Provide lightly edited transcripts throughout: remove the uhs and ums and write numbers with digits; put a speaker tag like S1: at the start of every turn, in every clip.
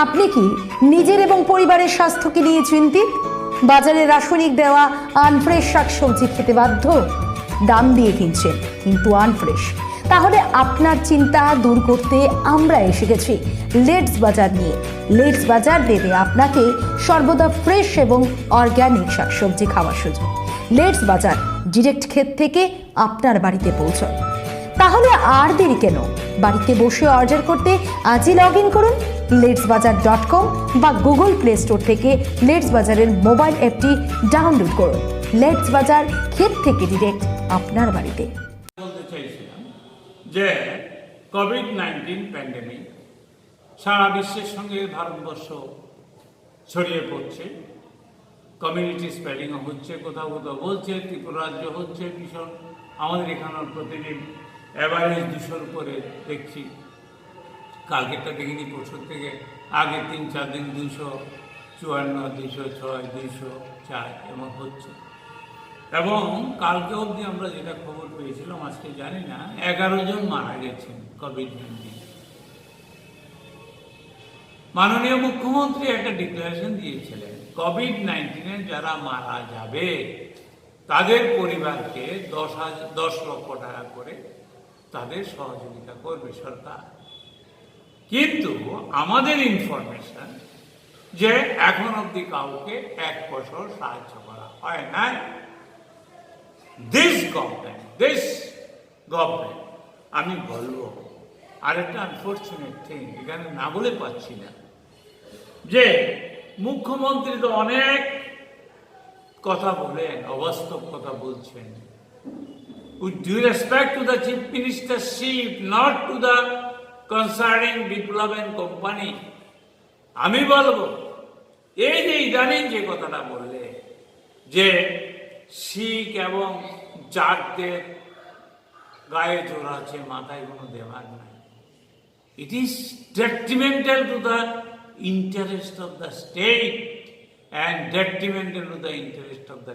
S1: আপনি কি নিজের এবং পরিবারের স্বাস্থ্যকে নিয়ে চিন্তিত? বাজারে রাসায়নিক দেওয়া আনফ্রেশ শাকসবজি খেতে বাধ্য? দাম দিয়ে কিনছেন কিন্তু আনফ্রেশ। তাহলে আপনার চিন্তা দূর করতে আমরা এসে গেছি লেটস বাজার নিয়ে। লেটস বাজার দেবে আপনাকে সর্বদা ফ্রেশ এবং অর্গ্যানিক শাকসবজি খাওয়ার সুযোগ। লেটস বাজার ডিরেক্ট ক্ষেত থেকে আপনার বাড়িতে পৌঁছয়। তাহলে আর দেরি কেন? বাড়িতে বসে অর্ডার করতে আজই লগ ইন করুন letsbazaar.com বা গুগল প্লে স্টোর থেকে লেটস বাজারের মোবাইল অ্যাপটি ডাউনলোড করুন। লেটস বাজার, ক্ষেত থেকে ডিরেক্ট আপনার বাড়িতে।
S2: বলতে চাইছিলাম যে কোভিড-19 প্যান্ডেমিক সারা বিশ্বের সঙ্গে ভারতবর্ষ ছড়িয়ে পড়ছে, কমিউনিটি স্প্রেডিংও হচ্ছে, কোথাও কোথাও বলছে ত্রিপুরা রাজ্য হচ্ছে ভীষণ। আমাদের এখানেও প্রতিদিন অ্যাভারেজ 200-র উপরে দেখছি। কালকেরটা দেখিনি, পরশু থেকে আগে 3-4 দিন 254, 206, 204 এমন হচ্ছে। এবং কালকে অবধি আমরা যেটা খবর পেয়েছিলাম, আজকে জানি না, 11 জন মারা গেছেন কোভিড-19। মাননীয় মুখ্যমন্ত্রী একটা ডিক্লারেশন দিয়েছিলেন, কোভিড-19 যারা মারা যাবে তাদের পরিবারকে 10 লক্ষ টাকা করে তাদের সহযোগিতা করবে সরকার। কিন্তু আমাদের ইনফরমেশন যে এখন অবধি কাউকে 1 পয়সা সাহায্য করা হয় না। দিস গভর্নমেন্ট আমি বলবো, আরেকটা আনফর্চুনেট থিং এখানে না বলে পাচ্ছি না, যে মুখ্যমন্ত্রী তো অনেক কথা বলেন, অবাস্তব কথা বলছেন। With due respect to the Chief Ministership, not to the concerning development company, আমি বলবো এই যে ইদানিং যে কথাটা বললে যে শিখ এবং জাতদের গায়ে জোর আছে, মাথায় কোনো দেওয়ার নাই, it is detrimental to the interest of the state and detrimental to the interest of the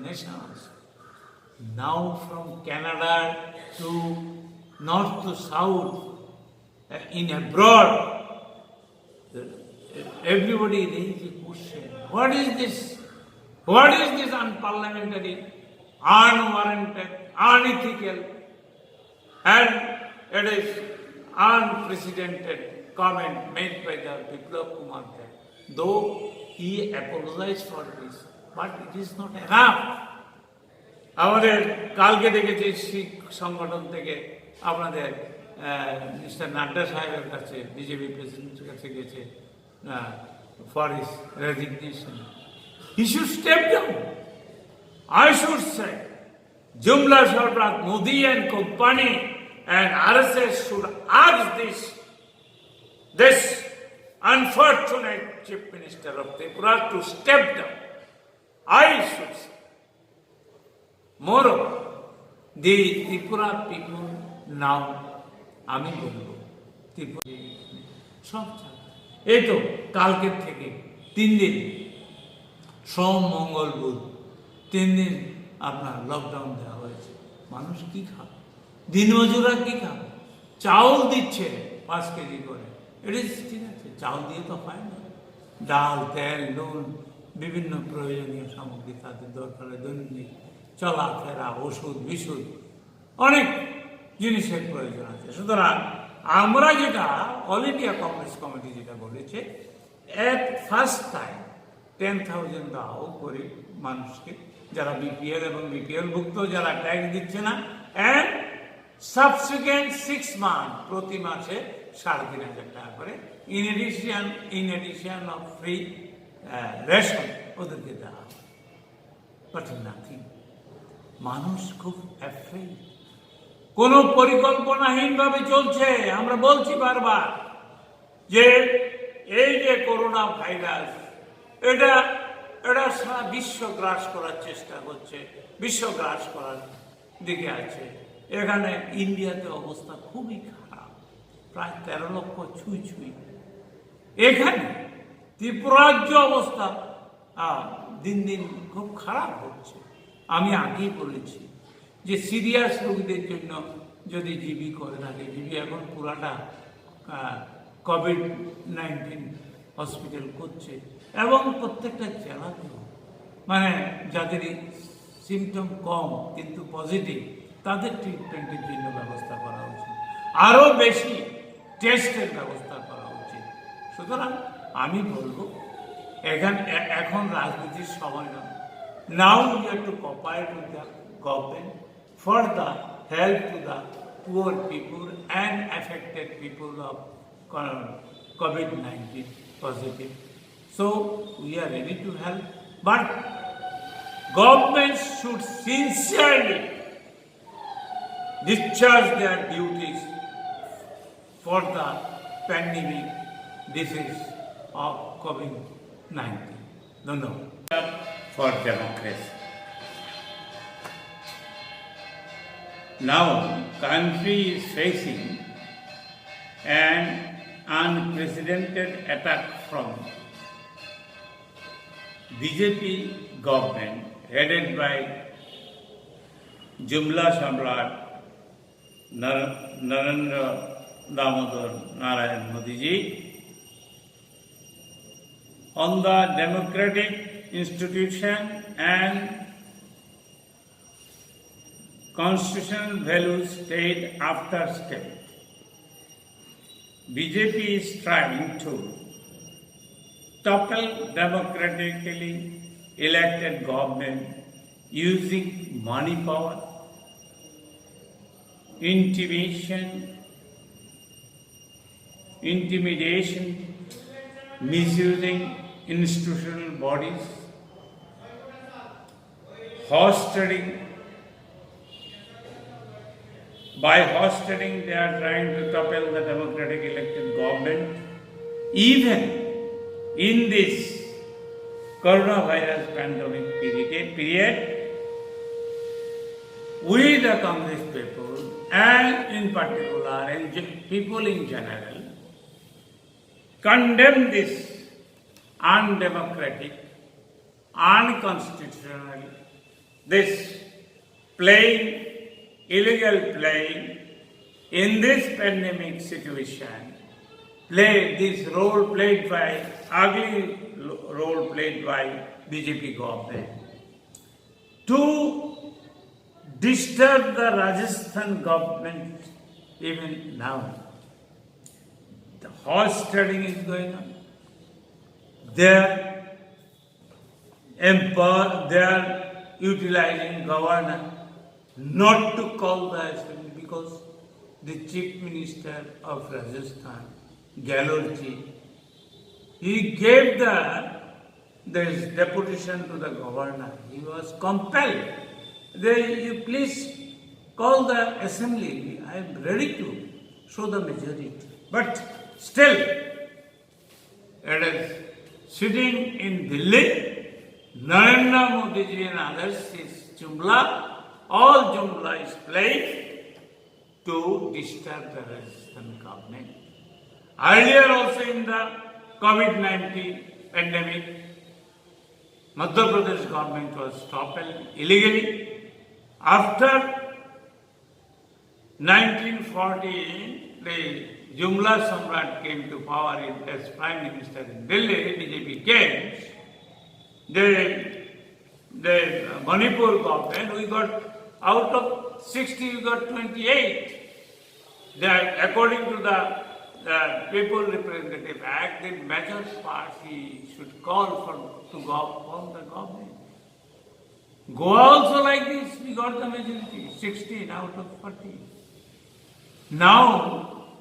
S2: nation also. Now from Canada to north to south, in abroad, everybody raises a question. What is this? What is this unparliamentary, unwarranted, unethical, and it is unprecedented comment made by the Biplab Kumar Deb. Though he apologized for this, but it is not enough. আমাদের কালকে দেখেছি শিখ সংগঠন থেকে আপনাদের mister Nadda সাহেবের কাছে, BJP প্রেসিডেন্টের কাছে গেছে for his resignation. He should step down. I should say, Jumla Sarfraz, Modi and company and RSS should ask this unfortunate Chief Minister of Tripura to step down. I should say. Moreover, the Tripura people now, আমি বলবো ত্রিপুরা সব এই তো কালকের থেকে 3 দিন, সোম মঙ্গল বুধ 3 দিন আপনার লকডাউন দেওয়া হয়েছে। মানুষ কি খাবে? দিনমজুরা কি খাবে? চাউল দিচ্ছে 5 কেজি করে, এটা ঠিক আছে, চাউল দিয়ে তো হয় না। ডাল, তেল, নুন, বিভিন্ন প্রয়োজনীয় সামগ্রী তাদের দরকার, দৈনন্দিন চলাফেরা, ওষুধ বিশুধ, অনেক জিনিসের প্রয়োজন আছে। সুতরাং আমরা যেটা অল ইন্ডিয়া কংগ্রেস কমিটি যেটা বলেছে, এট ফার্স্ট টাইম 10,000 দাও গরিব মানুষকে, যারা বিপিএল এবং বিপিএল ভুক্ত, যারা ট্যাক্স দিচ্ছে না, অ্যান্ড সাবসিকুয়েন্ট 6 মান্থ প্রতি মাসে 3,500 টাকা করে in edition of free ration ওদেরকে দেওয়া হবে। But nothing. মানুষ খুব অ্যাফ্রেড, কোনো পরিকল্পনাহীনভাবে চলছে। আমরা বলছি বারবার যে এই যে করোনা ভাইরাস, এটা সারা বিশ্ব গ্রাস করার চেষ্টা করছে, বিশ্ব গ্রাস করার দিকে আছে। এখানে ইন্ডিয়াতে অবস্থা খুবই খারাপ, প্রায় 13 লক্ষ ছুঁই। এখানে ত্রিপুরাজ্য অবস্থা দিন দিন খুব খারাপ হচ্ছে। আমি আগেই বলেছি যে সিরিয়াস রোগীদের জন্য যদি জিবি করে থাকে, জিবি এখন পুরাটা কোভিড-19 হসপিটাল করছে এবং প্রত্যেকটা জেলাতেও মানে যাদের সিমটম কম কিন্তু পজিটিভ তাদের ট্রিটমেন্টের জন্য ব্যবস্থা করা উচিত, আরও বেশি টেস্টের ব্যবস্থা করা উচিত। সুতরাং আমি বলবো এখন রাজনীতির সময় নয়। Now we have to cooperate with the government for the help to the poor people and affected people of COVID-19 positive. So we are ready to help, but government should sincerely discharge their duties for the pandemic disease of COVID-19. Dhanyawad. For democracy. Now, country is facing an unprecedented attack from BJP government headed by Jumla Samrat Narendra Damodar Narayan Modi ji on the democratic institution and constitutional values state after state. BJP is trying to topple democratically elected government using money power, intimidation, misusing institutional bodies, By hosting, they are trying to topple the democratic elected government. Even in this coronavirus pandemic period, we the Congress people and in particular and people in general condemn this undemocratic, unconstitutional, this illegal playing in this pandemic situation, this role played by, ugly role played by BJP government to disturb the Rajasthan government even now. The horse trading is going on. They are utilizing governor not to call the assembly because the Chief Minister of Rajasthan, Gehlotji, he gave this deputation to the governor. He was compelled. You please call the assembly. I am ready to show the majority. But still, it is sitting in Delhi. Narendra Modi ji and others is Jumla. All Jumla is played to disturb the Rajasthan government. Earlier also in the COVID-19 pandemic, Madhya Pradesh government was toppled illegally. After 1940, the Jumla Samrat came to power as Prime Minister in Delhi. BJP came. The Manipur government, we got out of 60, we got 28. According to the People Representative Act, the major party should call to form the government. Goa also like this, we got the majority, 16 out of 40. Now,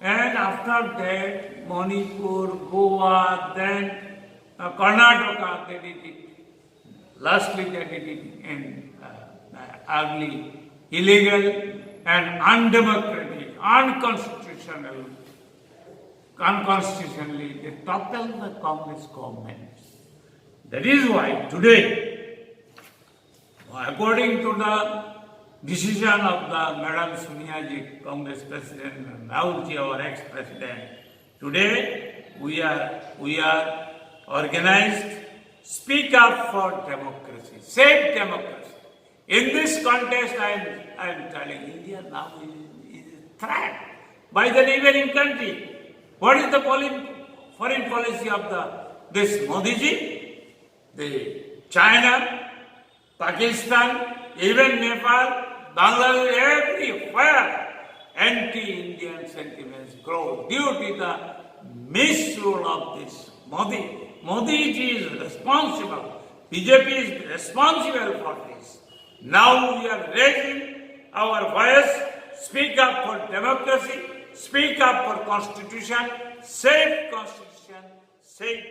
S2: and after that, Manipur, Goa, then Karnataka, they did it. Lastly, they did it in ugly, illegal and undemocratic, unconstitutionally, they toppled the Congress government. That is why today, according to the decision of the Madam Sonia Ji, Congress President, and Rahul Ji, our ex-president, today we are organized. Speak up for democracy, save democracy. In this context, I am telling India now is a threat by the neighboring country. What is the foreign policy of this Modi ji? The China, Pakistan, even Nepal, Bangladesh, everywhere anti-Indian sentiments grow due to the misrule of this Modi. Modi ji is responsible. BJP is responsible for this. Now we are raising our voice, speak up for democracy, speak up for constitution, save constitution, save